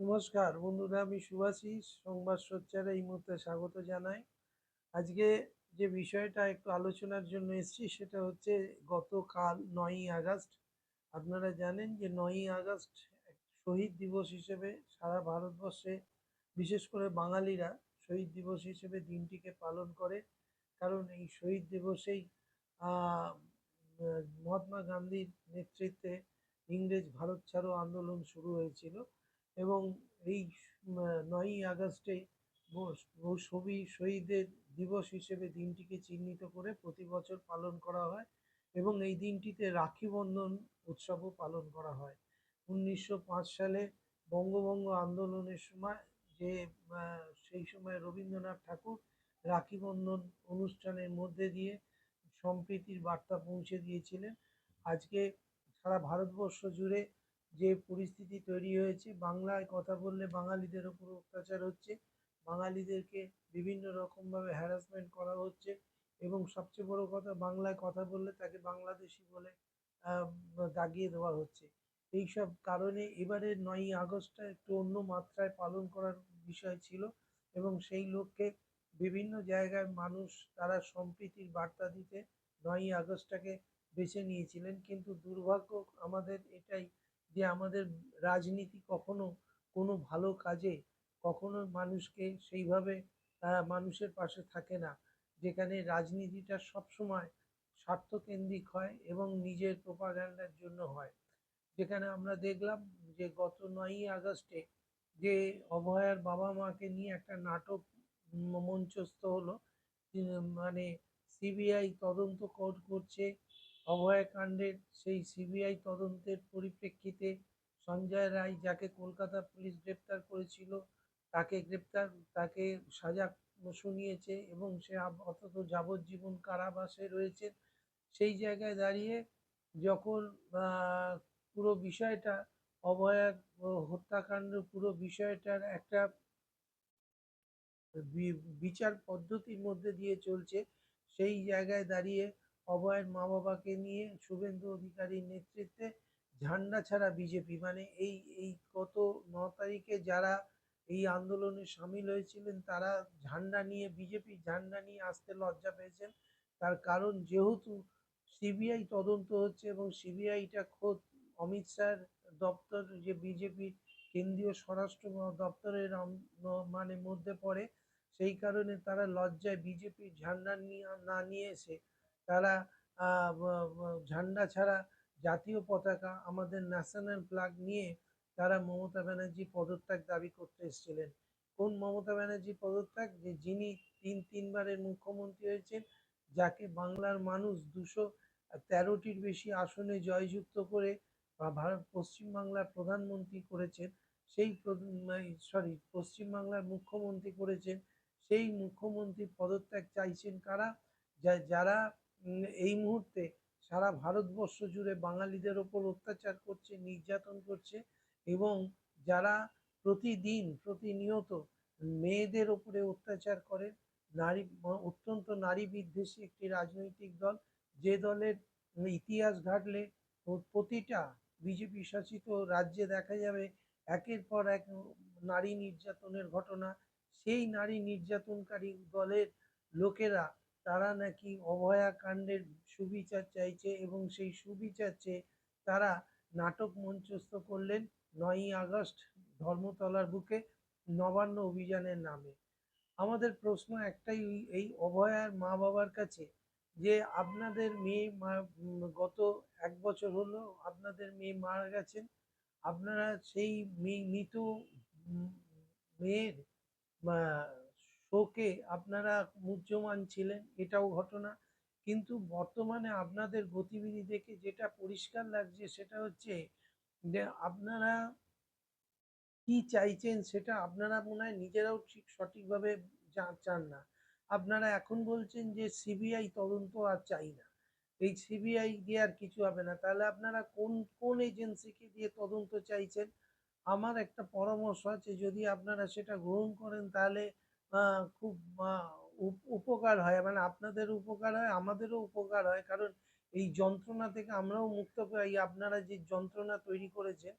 নমস্কার বন্ধুরা, আমি শুভাশিস সংবাদ সোচ্চারে এই মুহূর্তে স্বাগত জানাই। আজকে যে বিষয়টা একটু আলোচনার জন্য এসেছি সেটা হচ্ছে গতকাল 9ই আগস্ট। আপনারা জানেন যে 9ই আগস্ট এক শহীদ দিবস হিসেবে সারা ভারতবর্ষে, বিশেষ করে বাঙালিরা শহীদ দিবস হিসেবে দিনটিকে পালন করে। কারণ এই শহীদ দিবসেই আহ, মহাত্মা গান্ধীর নেতৃত্বে ইংরেজ ভারত ছাড়ো আন্দোলন শুরু হয়েছিল। এবং এই 9ই আগস্টে শহীদের দিবস হিসেবে দিনটিকে চিহ্নিত করে প্রতি বছর পালন করা হয়। এবং এই দিনটিতে রাখি বন্ধন উৎসবও পালন করা হয়। 1905 সালে বঙ্গভঙ্গ আন্দোলনের সময় যে সেই সময় রবীন্দ্রনাথ ঠাকুর রাখি বন্ধন অনুষ্ঠানের মধ্যে দিয়ে সম্প্রীতির বার্তা পৌঁছে দিয়েছিলেন। আজকে সারা ভারতবর্ষ জুড়ে যে পরিস্থিতি তৈরি হয়েছে, বাংলায় কথা বললে বাঙালিদের ওপর অত্যাচার হচ্ছে, বাঙালিদেরকে বিভিন্ন রকমভাবে হ্যারাসমেন্ট করা হচ্ছে, এবং সবচেয়ে বড় কথা, বাংলায় কথা বললে তাকে বাংলাদেশি বলে দাগিয়ে দেওয়া হচ্ছে। এইসব কারণে এবারের 9ই আগস্টটা একটু অন্য মাত্রায় পালন করার বিষয় ছিল। এবং সেই লক্ষ্যে বিভিন্ন জায়গায় মানুষ তারা সম্প্রীতির বার্তা দিতে 9ই আগস্টটাকে বেছে নিয়েছিলেন। কিন্তু দুর্ভাগ্য আমাদের এটাই যে আমাদের রাজনীতি কখনো কোনো ভালো কাজে কখনো মানুষকে সেইভাবে মানুষের পাশে থাকে না। যেখানে রাজনীতিটা সবসময় স্বার্থকেন্দ্রিক হয় এবং নিজের প্রোপাগ্যান্ডার জন্য হয়। যেখানে আমরা দেখলাম যে গত 9ই আগস্টে যে অভয়ার বাবা মাকে নিয়ে একটা নাটক মঞ্চস্থ হলো। মানে সিবিআই তদন্ত করছে অভয়া কাণ্ডের। সেই সিবিআই তদন্তের পরিপ্রেক্ষিতে সঞ্জয় রায়, যাকে কলকাতা পুলিশ গ্রেপ্তার করেছিল, তাকে সাজা শুনিয়েছে এবং সে আপাতত যাবজ্জীবন কারাবাসে রয়েছে। সেই জায়গায় দাঁড়িয়ে যখন পুরো বিষয়টা, অভয়ার হত্যাকাণ্ড পুরো বিষয়টার একটা বিচার পদ্ধতির মধ্যে দিয়ে চলছে, সেই জায়গায় দাঁড়িয়ে অভয়ের মা বাবাকে নিয়ে শুভেন্দু অধিকারীর নেতৃত্বে ঝান্ডা ছাড়া বিজেপি, মানে এই এই গত 9 তারিখে যারা এই আন্দোলনে সামিল হয়েছিলেন তারা ঝান্ডা নিয়ে, বিজেপি ঝান্ডা নিয়ে আসতে লজ্জা পেয়েছেন। তার কারণ, যেহেতু সিবিআই তদন্ত হচ্ছে এবং সিবিআইটা খোদ অমিত শাহর দপ্তর, যে বিজেপি কেন্দ্রীয় স্বরাষ্ট্র দপ্তরের মানে মধ্যে পড়ে, সেই কারণে তারা লজ্জায় বিজেপির ঝান্ডা না নিয়ে এসে তারা ঝান্ডা ছাড়া জাতীয় পতাকা, আমাদের ন্যাশনাল ফ্ল্যাগ নিয়ে তারা মমতা ব্যানার্জি পদত্যাগ দাবি করতে এসেছিলেন। কোন মমতা ব্যানার্জি পদত্যাগ? যে যিনি তিনবারের মুখ্যমন্ত্রী হয়েছেন, যাকে বাংলার মানুষ 213টির বেশি আসনে জয়যুক্ত করে ভারত পশ্চিমবাংলার প্রধানমন্ত্রী করেছেন। পশ্চিমবাংলার মুখ্যমন্ত্রী করেছেন। সেই মুখ্যমন্ত্রী পদত্যাগ চাইছেন কারা? যারা এই মুহূর্তে সারা ভারতবর্ষ জুড়ে বাঙালিদের ওপর অত্যাচার করছে, নির্যাতন করছে, এবং যারা প্রতিনিয়ত মেয়েদের ওপরে অত্যাচার করে। অত্যন্ত নারী বিদ্বেষী একটি রাজনৈতিক দল, যে দলের ইতিহাস ঘাটলে প্রতিটা বিজেপি শাসিত রাজ্যে দেখা যাবে একের পর এক নারী নির্যাতনের ঘটনা। সেই নারী নির্যাতনকারী দলের লোকেরা, তারা নাকি অভয়া কাণ্ডের সুবিচার চাইছে, এবং সেই সুবিচার চেয়ে তারা নাটক মঞ্চস্থ করলেন 9ই আগস্ট ধর্মতলার বুকে নবান্ন অভিযানের নামে। আমাদের প্রশ্ন একটাই, এই অভয়ার মা বাবার কাছে, যে আপনাদের মেয়ে গত 1 বছর হলো আপনাদের মেয়ে মারা গেছেন, আপনারা সেই মৃত মেয়ের শোকে আপনারা মুহ্যমান ছিলেন, এটাও ঘটনা। কিন্তু বর্তমানে আপনাদের গতিবিধি দেখে যেটা পরিষ্কার লাগছে সেটা হচ্ছে যে আপনারা কি চাইছেন সেটা আপনারা মনে হয় নিজেরাও ঠিক সঠিকভাবে চান না। আপনারা এখন বলছেন যে সিবিআই তদন্ত আর চাই না, এই সিবিআই দিয়ে আর কিছু হবে না। তাহলে আপনারা কোন কোন এজেন্সিকে দিয়ে তদন্ত চাইছেন? আমার একটা পরামর্শ আছে, যদি আপনারা সেটা গ্রহণ করেন তাহলে খুব উপকার হয়, মানে আপনাদের উপকার হয়, আমাদেরও উপকার হয়। কারণ এই যন্ত্রণা থেকে আমরাও মুক্ত পাই। আপনারা যে যন্ত্রণা তৈরি করেছেন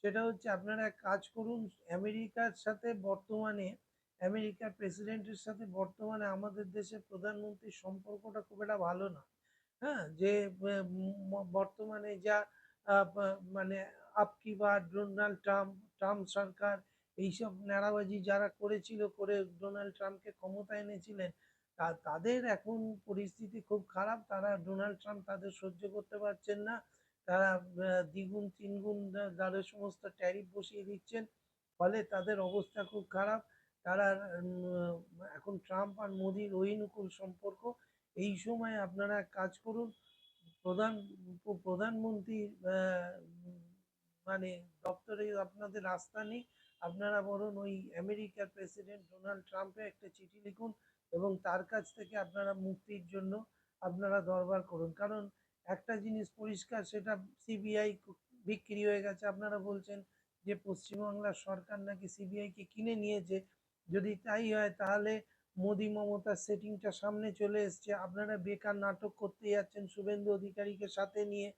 সেটা হচ্ছে আপনারা এক কাজ করুন, আমেরিকার সাথে বর্তমানে আমেরিকার প্রেসিডেন্টের সাথে বর্তমানে আমাদের দেশের প্রধানমন্ত্রীর সম্পর্কটা খুব একটা ভালো না। হ্যাঁ, যে বর্তমানে যা মানে আপকি বার ডোনাল্ড ট্রাম্প, ট্রাম্প সরকার এইসব ন্যাড়াবাজি যারা করেছিল, করে ডোনাল্ড ট্রাম্পকে ক্ষমতায় এনেছিলেন, তাদের এখন পরিস্থিতি খুব খারাপ। তারা ডোনাল্ড ট্রাম্প তাদের সহ্য করতে পারছেন না। তারা দ্বিগুণ তিনগুণ তাদের সমস্ত ট্যারিফ বসিয়ে দিচ্ছেন, ফলে তাদের অবস্থা খুব খারাপ। তারা এখন ট্রাম্প আর মোদির অহিনুকূল সম্পর্ক। এই সময় আপনারা এক কাজ করুন, প্রধান প্রধানমন্ত্রীর মানে দপ্তরে আপনাদের রাস্তা নেই, আপনারা বরং ওই আমেরিকার প্রেসিডেন্ট ডোনাল্ড ট্রাম্পে একটা চিঠি লিখুন এবং তার কাছ থেকে আপনারা মুক্তির জন্য আপনারা দরবার করুন। কারণ একটা জিনিস পরিষ্কার, সেটা সিবিআই বিক্রি হয়ে গেছে। আপনারা বলছেন যে পশ্চিমবাংলার সরকার নাকি সিবিআইকে কিনে নিয়েছে। যদি তাই হয় তাহলে মোদি মমতার সেটিংটা সামনে চলে এসছে। আপনারা বেকার নাটক করতে যাচ্ছেন শুভেন্দু অধিকারীকে সাথে নিয়ে।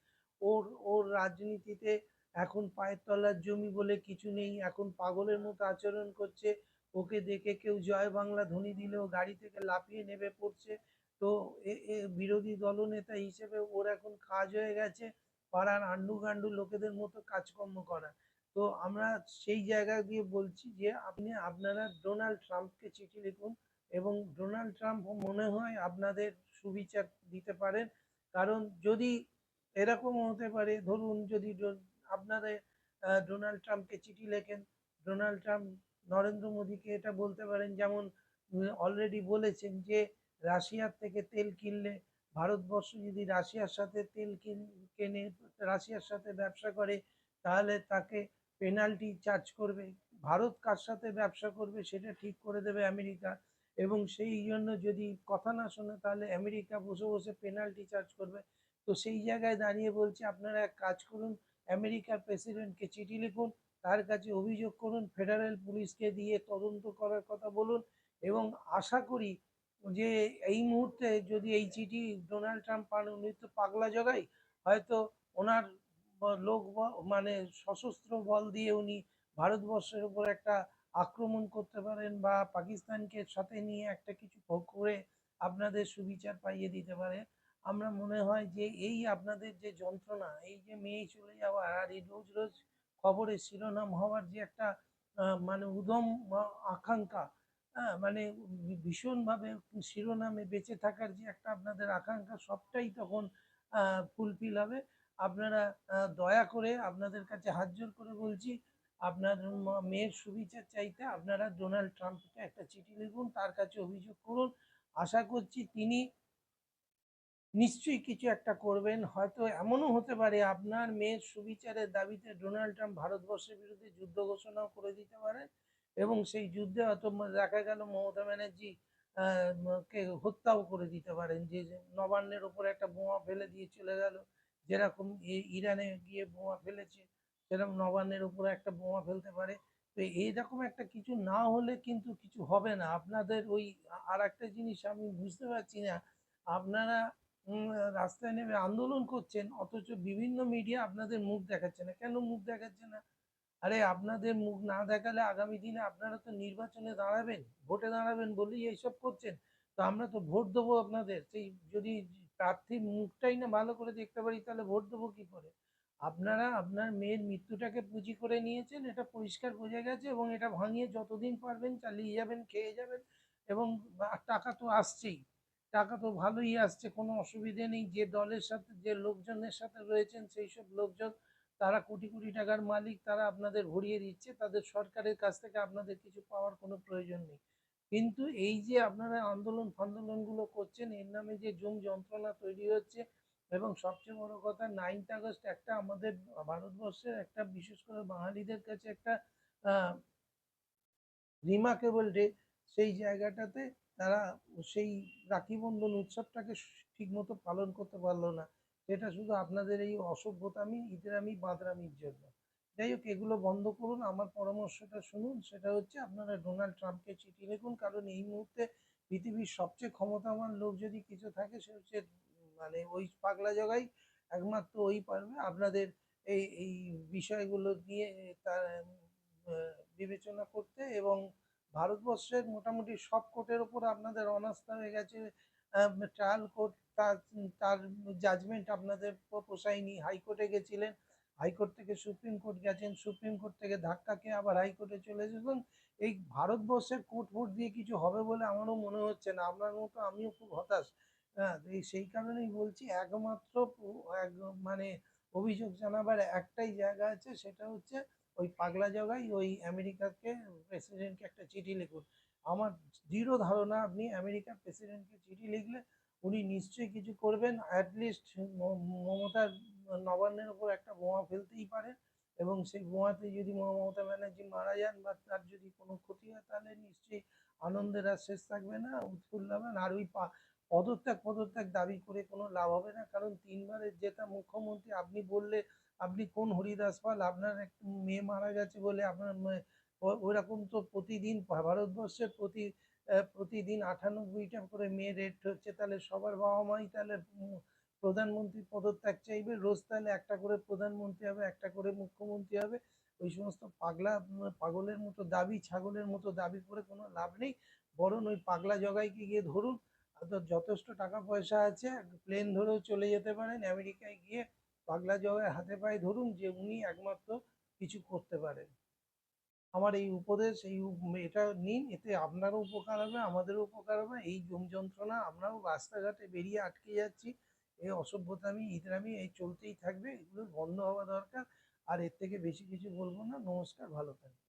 ওর ওর রাজনীতিতে এখন পায়ের তলার জমি বলে কিছু নেই, এখন পাগলের মতো আচরণ করছে। ওকে দেখে কেউ জয় বাংলা ধ্বনি দিলেও গাড়ি থেকে লাফিয়ে নেমে পড়ছে। তো বিরোধী দলনেতা হিসেবে ওর এখন কাজ হয়ে গেছে পাড়ার আন্ডু গান্ডু লোকেদের মতো কাজকর্ম করা। তো আমরা সেই জায়গা দিয়ে বলছি যে আপনারা ডোনাল্ড ট্রাম্পকে চিঠি লিখুন এবং ডোনাল্ড ট্রাম্প মনে হয় আপনাদের সুবিচার দিতে পারেন। কারণ যদি এরকম হতে পারে, ধরুন যদি আপনারা ডোনাল্ড ট্রাম্পকে চিঠি লেখেন, ডোনাল্ড ট্রাম্প নরেন্দ্র মোদীকে এটা বলতে পারেন, যেমন অলরেডি বলেছেন যে রাশিয়ার থেকে তেল কিনলে, ভারতবর্ষ যদি রাশিয়ার সাথে তেল কেনে, রাশিয়ার সাথে ব্যবসা করে, তাহলে তাকে পেনাল্টি চার্জ করবে। ভারত কার সাথে ব্যবসা করবে সেটা ঠিক করে দেবে আমেরিকা, এবং সেই জন্য যদি কথা না শোনে তাহলে আমেরিকা বসে বসে পেনাল্টি চার্জ করবে। তো সেই জায়গায় দাঁড়িয়ে বলছি, আপনারা এক কাজ করুন, আমেরিকার প্রেসিডেন্টকে চিঠি লিখুন, তার কাছে অভিযোগ করুন, ফেডারেল পুলিশকে দিয়ে তদন্ত করার কথা বলুন। এবং আশা করি যে এই মুহূর্তে যদি এই চিঠি ডোনাল্ড ট্রাম্প পান, উনি তো পাগলা জগাই, হয়তো ওনার লোক মানে সশস্ত্র বল দিয়ে উনি ভারতবর্ষের উপর একটা আক্রমণ করতে পারেন, বা পাকিস্তানকে সাথে নিয়ে একটা কিছু করে আপনাদের সুবিচার পাইয়ে দিতে পারে। আমরা মনে হয় যে এই আপনাদের যে যন্ত্রণা, এই যে মেয়ে চলে যাওয়া আর এই রোজ রোজ খবরের শিরোনাম হওয়ার যে একটা মানে উদম আকাঙ্ক্ষা, হ্যাঁ, মানে ভীষণভাবে শিরোনামে বেঁচে থাকার যে একটা আপনাদের আকাঙ্ক্ষা, সবটাই তখন ফুলফিল হবে। আপনারা দয়া করে আপনাদের কাছে হাত জোড় করে বলছি, আপনার মেয়ের সুবিচার চাইতে আপনারা ডোনাল্ড ট্রাম্পকে একটা চিঠি লিখুন, তার কাছে অভিযোগ করুন। আশা করছি তিনি নিশ্চয়ই কিছু একটা করবেন। হয়তো এমনও হতে পারে আপনার মেয়ের সুবিচারের দাবিতে ডোনাল্ড ট্রাম্প ভারতবর্ষের বিরুদ্ধে যুদ্ধ ঘোষণাও করে দিতে পারেন, এবং সেই যুদ্ধে হয়তো দেখা গেল মমতা ব্যানার্জি কে হত্যাও করে দিতে পারেন, যে নবান্নের ওপর একটা বোমা ফেলে দিয়ে চলে গেল, যেরকম ইরানে গিয়ে বোমা ফেলেছে, সেরকম নবান্নের উপরে একটা বোমা ফেলতে পারে। তো এইরকম একটা কিছু না হলে কিন্তু কিছু হবে না আপনাদের ওই। আর একটা জিনিস আমি বুঝতে পারছি না, আপনারা রাস্তায় নেমে আন্দোলন করছেন, অথচ বিভিন্ন মিডিয়া আপনাদের মুখ দেখাচ্ছে না। কেন মুখ দেখাচ্ছে না? আরে আপনাদের মুখ না দেখালে আগামী দিনে আপনারা তো নির্বাচনে দাঁড়াবেন, ভোটে দাঁড়াবেন বলেই এইসব করছেন। তো আমরা তো ভোট দেবো আপনাদের, সেই যদি প্রার্থীর মুখটাই না ভালো করে দেখতে পারি তাহলে ভোট দেবো কি করে? আপনারা আপনার মেয়ের মৃত্যুটাকে পুঁজি করে নিয়েছেন, এটা পরিষ্কার বোঝা গেছে, এবং এটা ভাঙিয়ে যতদিন পারবেন চালিয়ে যাবেন, খেয়ে যাবেন। এবং টাকা তো আসছেই, টাকা তো ভালোই আসছে, কোনো অসুবিধে নেই। যে দলের সাথে যে লোকজনের সাথে রয়েছেন সেই সব লোকজন, তারা কোটি কোটি টাকার মালিক, তারা আপনাদের ভরিয়ে দিচ্ছে, তাদের সরকারের কাছ থেকে আপনাদের কিছু পাওয়ার কোনো প্রয়োজন নেই। কিন্তু এই যে আপনারা আন্দোলন ফান্দোলনগুলো করছেন, এর নামে যে যন্ত্রণা তৈরি হচ্ছে, এবং সবচেয়ে বড় কথা 9th আগস্ট একটা আমাদের ভারতবর্ষের একটা, বিশেষ করে বাঙালিদের কাছে একটা রিমার্কেবল ডে। সেই জায়গাটাতে তারা সেই রাখি বন্ধন উৎসবটাকে ঠিক মতো পালন করতে পারলো না, সেটা শুধু আপনাদের এই অসভ্যতামি ইতরামি বাঁদরামির জন্য। যাই হোক, এগুলো বন্ধ করুন, আমার পরামর্শটা শুনুন। সেটা হচ্ছে আপনারা ডোনাল্ড ট্রাম্পকে চিঠি লিখুন, কারণ এই মুহূর্তে পৃথিবীর সবচেয়ে ক্ষমতাবান লোক যদি কিছু থাকে সে হচ্ছে মানে ওই পাগলা জগাই, একমাত্র ওই পারবে আপনাদের এই বিষয়গুলো নিয়ে তার বিবেচনা করতে, এবং ভারতবর্ষের মোটামুটি সব কোর্টের ওপর আপনাদের অনাস্থা হয়ে গেছে। ট্রায়াল কোর্ট তার তার জাজমেন্ট আপনাদের পোষায়নি, হাইকোর্টে গেছিলেন, হাইকোর্ট থেকে সুপ্রিম কোর্ট গেছেন, সুপ্রিম কোর্ট থেকে ধাক্কা খেয়ে আবার হাইকোর্টে চলে এসেছেন। এই ভারতবর্ষের কোর্ট ফোর্ট দিয়ে কিছু হবে বলে আমারও মনে হচ্ছে না। আপনার মতো আমিও খুব হতাশ। হ্যাঁ, সেই কারণেই বলছি, একমাত্র মানে অভিযোগ জানাবার একটাই জায়গা আছে, সেটা হচ্ছে ওই পাগলা জগাই ওই আমেরিকাকে প্রেসিডেন্টকে একটা চিঠি লিখুন। আমার দৃঢ় ধারণা আপনি আমেরিকার প্রেসিডেন্টকে চিঠি লিখলে উনি নিশ্চয়ই কিছু করবেন। অ্যাটলিস্ট মমতার নবান্নের ওপর একটা বোমা ফেলতেই পারে, এবং সেই বোমাতে যদি মমতা ব্যানার্জি মারা যান বা তার যদি কোনো ক্ষতি হয়, তাহলে নিশ্চয়ই আনন্দের আর শেষ থাকবে না, উৎফুল্ল হবেন। আর ওই পদত্যাগ পদত্যাগ দাবি করে কোনো লাভ হবে না, কারণ তিনবারের জেতা মুখ্যমন্ত্রী। আপনি বললে আপনি কোন হরিদাস পাল? আপনার এক মেয়ে মারা গেছে বলে আপনার ওইরকম তো প্রতিদিন ভারতবর্ষের প্রতিদিন 98টা করে মেয়ে রেড হচ্ছে, তাহলে সবার বাবা মাই তাহলে প্রধানমন্ত্রী পদত্যাগ চাইবে রোজ, তাহলে একটা করে প্রধানমন্ত্রী হবে, একটা করে মুখ্যমন্ত্রী হবে। ওই সমস্ত পাগলের মতো দাবি, ছাগলের মতো দাবি করে কোনো লাভ নেই। বরং ওই পাগলা জগাইকে গিয়ে ধরুন, আপনার যথেষ্ট টাকা পয়সা আছে, প্লেন ধরেও চলে যেতে পারেন আমেরিকায়, গিয়ে পাগলা জগাই হাতে পায়ে ধরুন, যে উনি একমাত্র কিছু করতে পারেন। আমার এই উপদেশ, এটা নিন, এতে আপনারও উপকার হবে, আমাদেরও উপকার হবে। এই যন্ত্রণা, আমরাও রাস্তাঘাটে বেরিয়ে আটকে যাচ্ছি, এই অসভ্যতামি ইতরামি এই চলতেই থাকবে, এগুলো বন্ধ হওয়া দরকার। আর এর থেকে বেশি কিছু বলবো না। নমস্কার, ভালো থাকবেন।